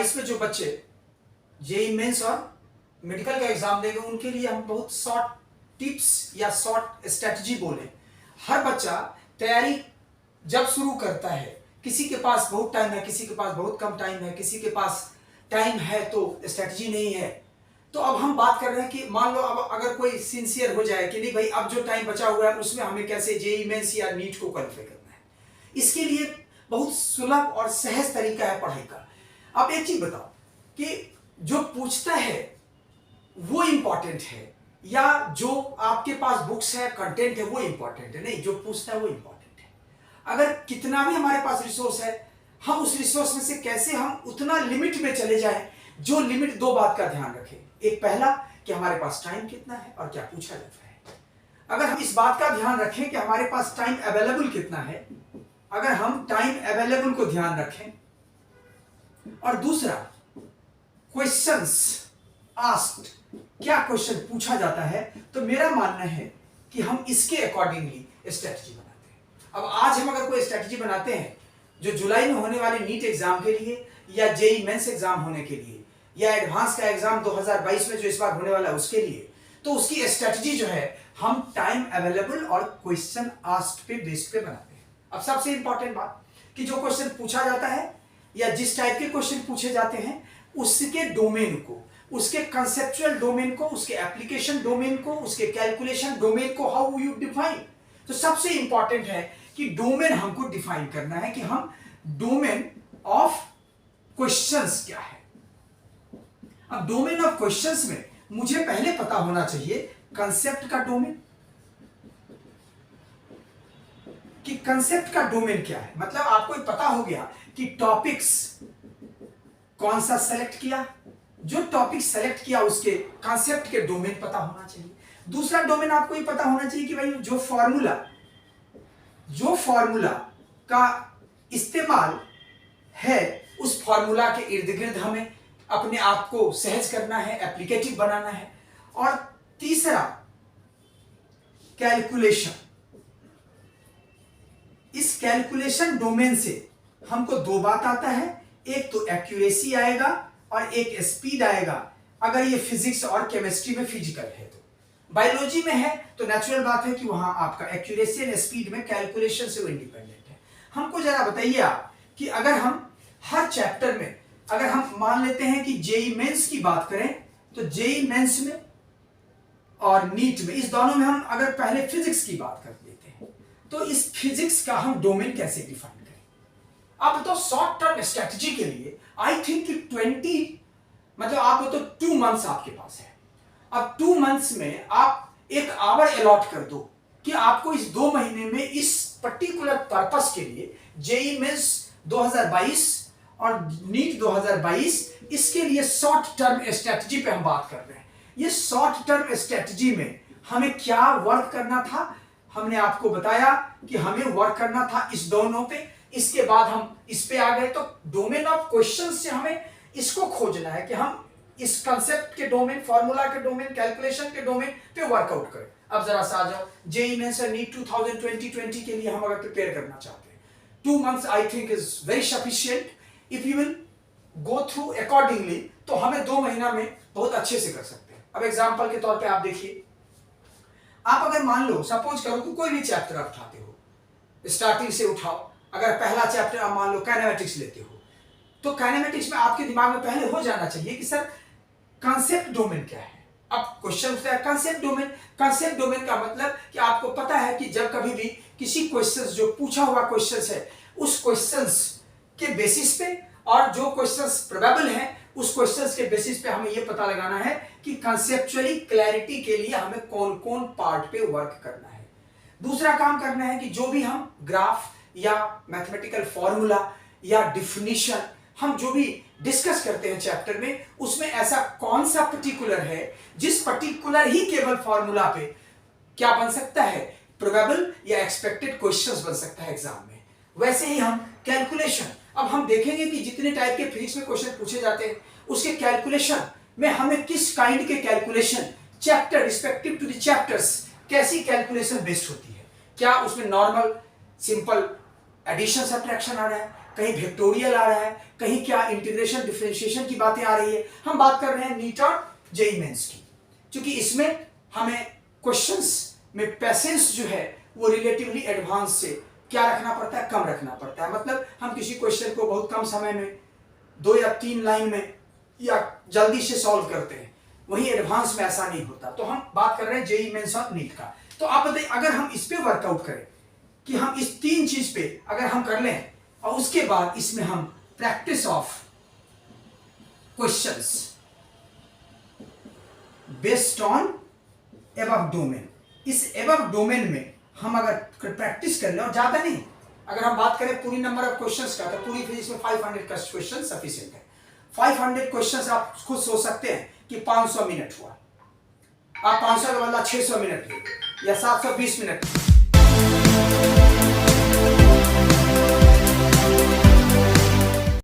2022 में जो बच्चे जेई मेंस और मेडिकल का एग्जाम देंगे उनके लिए हम बहुत शॉर्ट टिप्स या शॉर्ट स्ट्रेटजी बोले। हर बच्चा तैयारी जब शुरू करता है, किसी के पास बहुत टाइम है, किसी के पास बहुत कम टाइम है, किसी के पास टाइम है तो स्ट्रेटजी नहीं है। तो अब हम बात कर रहे हैं कि मान लो अब अगर कोई सिंसियर हो जाए कि नहीं भाई अब जो टाइम बचा हुआ है उसमें हमें कैसे जेई मेंस या नीट को क्वालिफाई करना है, इसके लिए बहुत सुलभ और सहज तरीका है पढ़ाई का। अब एक चीज बताओ कि जो पूछता है वो इंपॉर्टेंट है या जो आपके पास बुक्स है, कंटेंट है, वो इंपॉर्टेंट है? नहीं, जो पूछता है वो इंपॉर्टेंट है। अगर कितना भी हमारे पास रिसोर्स है, हम उस रिसोर्स में से कैसे हम उतना लिमिट में चले जाएं जो लिमिट दो बात का ध्यान रखें। एक पहला कि हमारे पास टाइम कितना है और क्या पूछा जाता है। अगर हम इस बात का ध्यान रखें कि हमारे पास टाइम अवेलेबल कितना है, अगर हम टाइम अवेलेबल को ध्यान रखें, और दूसरा क्वेश्चंस आस्क्ड, क्या क्वेश्चन पूछा जाता है, तो मेरा मानना है कि हम इसके अकॉर्डिंगली स्ट्रेटजी बनाते हैं। अब आज हम अगर कोई स्ट्रेटजी बनाते हैं जो जुलाई में होने वाले नीट एग्जाम के लिए या जेई मेंस एग्जाम होने के लिए या एडवांस का एग्जाम 2022 में जो इस बार होने वाला है उसके लिए, तो उसकी स्ट्रेटजी जो है हम टाइम अवेलेबल और क्वेश्चन आस्क्ड पे बेस्ड पे बनाते हैं। अब सबसे इंपॉर्टेंट बात कि जो क्वेश्चन पूछा जाता है या जिस टाइप के क्वेश्चन पूछे जाते हैं उसके डोमेन को, उसके कंसेप्चुअल डोमेन को, उसके एप्लीकेशन डोमेन को, उसके कैलकुलेशन डोमेन को हाउ यू डिफाइन। तो सबसे इंपॉर्टेंट है कि डोमेन हमको डिफाइन करना है कि हम डोमेन ऑफ क्वेश्चंस क्या है। अब डोमेन ऑफ क्वेश्चंस में मुझे पहले पता होना चाहिए कंसेप्ट का डोमेन, कि कंसेप्ट का डोमेन क्या है। मतलब आपको पता हो गया कि टॉपिक्स कौन सा सेलेक्ट किया, जो टॉपिक सेलेक्ट किया उसके कंसेप्ट के डोमेन पता होना चाहिए। दूसरा डोमेन आपको ये पता होना चाहिए कि भाई जो फॉर्मूला का इस्तेमाल है उस फॉर्मूला के इर्द गिर्द हमें अपने आप को सहज करना है, एप्लीकेटिव बनाना है। और तीसरा कैलकुलेशन, इस कैलकुलेशन डोमेन से हमको दो बात आता है, एक तो एक्यूरेसी आएगा और एक स्पीड आएगा। अगर ये फिजिक्स और केमिस्ट्री में फिजिकल है, तो बायोलॉजी में है तो नेचुरल बात है कि वहां आपका एक्यूरेसी एंड स्पीड में कैलकुलेशन से वो इंडिपेंडेंट है। हमको जरा बताइए आप कि अगर हम हर चैप्टर में, अगर हम मान लेते हैं कि जेई मेंस की बात करें तो जेई मेंस में और नीट में, इस दोनों में हम अगर पहले फिजिक्स की बात कर लेते हैं तो इस फिजिक्स का हम डोमेन कैसे डिफाइन करें। अब तो शॉर्ट टर्म स्ट्रेटजी के लिए आई थिंक कि 20 मतलब आप तो 2 मंथ्स आपके पास है। अब 2 मंथ्स में आप एक आवर अलॉट कर दो कि आपको इस 2 महीने में इस पर्टिकुलर पर्पस के लिए जेई मेंस 2022 और नीट 2022, इसके लिए शॉर्ट टर्म स्ट्रेटजी पे हम बात कर रहे हैं। ये शॉर्ट टर्म स्ट्रेटजी में हमें क्या वर्क करना था, हमने आपको बताया कि हमें वर्क करना था इस दोनों पे। इसके बाद हम इस पे आ गए तो डोमेन ऑफ क्वेश्चन से हमें इसको खोजना है कि हम इस कंसेप्ट के डोमेन, फॉर्मूला के डोमेन, कैलकुलेशन के डोमेन पे वर्कआउट करें। अब जरा सा आ जाओ जेई मेंस और नीट 2020 के लिए हम अगर प्रिपेयर करना चाहते हैं, 2 months I think is very sufficient if you will go through accordingly, तो हमें 2 महीना में बहुत अच्छे से कर सकते हैं। अब एग्जाम्पल के तौर पे आप देखिए, आप अगर मान लो सपोज करो कि कोई भी चैप्टर आप उठाते हो, स्टार्टिंग से उठाओ। अगर पहला चैप्टर आप मान लो काइनेमेटिक्स लेते हो तो काइनेमेटिक्स में आपके दिमाग में पहले हो जाना चाहिए कि सर कॉन्सेप्ट डोमेन क्या है। अब क्वेश्चन उठता है कंसेप्ट डोमेन। कंसेप्ट डोमेन का मतलब कि आपको पता है कि जब कभी भी किसी क्वेश्चंस, जो पूछा हुआ क्वेश्चंस है उस क्वेश्चंस के बेसिस पे और जो क्वेश्चंस प्रोबेबल हैं उस क्वेश्चंस के बेसिस पे हमें यह पता लगाना है कि कंसेप्चुअली क्लैरिटी के लिए हमें कौन कौन पार्ट पे वर्क करना है। दूसरा काम करना है कि जो भी हम ग्राफ या मैथमेटिकल फॉर्मूला या डिफिनीशन हम जो भी डिस्कस करते हैं चैप्टर में, उसमें ऐसा कौन सा पर्टिकुलर है जिस पर्टिकुलर ही केवल फॉर्मूला पे क्या बन सकता है, प्रोबेबल या एक्सपेक्टेड क्वेश्चंस बन सकता है एग्जाम में। वैसे ही हम कैलकुलेशन, अब हम देखेंगे कि जितने टाइप के फिजिक्स में क्वेश्चन पूछे जाते हैं उसके कैलकुलेशन में हमें किस काइंड के calculation chapter respective to the chapters कैसी कैलकुलेशन बेस्ड होती है। क्या उसमें नॉर्मल सिंपल एडिशन सब्ट्रैक्शन आ रहा है, कहीं वेक्टोरियल आ रहा है, कहीं क्या इंटीग्रेशन डिफरेंशिएशन की बातें आ रही है। हम बात कर रहे हैं नीट और जेईई मेंस की, क्योंकि इसमें हमें क्वेश्चंस में पैसेंस जो है वो रिलेटिवली एडवांस से क्या रखना पड़ता है, कम रखना पड़ता है। मतलब हम किसी क्वेश्चन को बहुत कम समय में 2 या 3 लाइन में या जल्दी से सॉल्व करते हैं, वहीं एडवांस में ऐसा नहीं होता। तो हम बात कर रहे हैं जेईई मेंस और नीट का। तो आप बताइए, अगर हम इस पे वर्कआउट करें कि हम इस 3 चीज पे अगर हम कर लें और उसके बाद इसमें हम practice of questions based on above domain, इस एबव डोमेन में हम अगर प्रैक्टिस कर लें, और ज्यादा नहीं, अगर हम बात करें पूरी नंबर ऑफ क्वेश्चंस का, तो पूरी फिजिक्स में 500 क्वेश्चन सफिशिएंट है। 500 क्वेश्चंस आप खुद सोच सकते हैं कि 500 मिनट हुआ, आप 500 का बदला 600 मिनट ले या 720 मिनट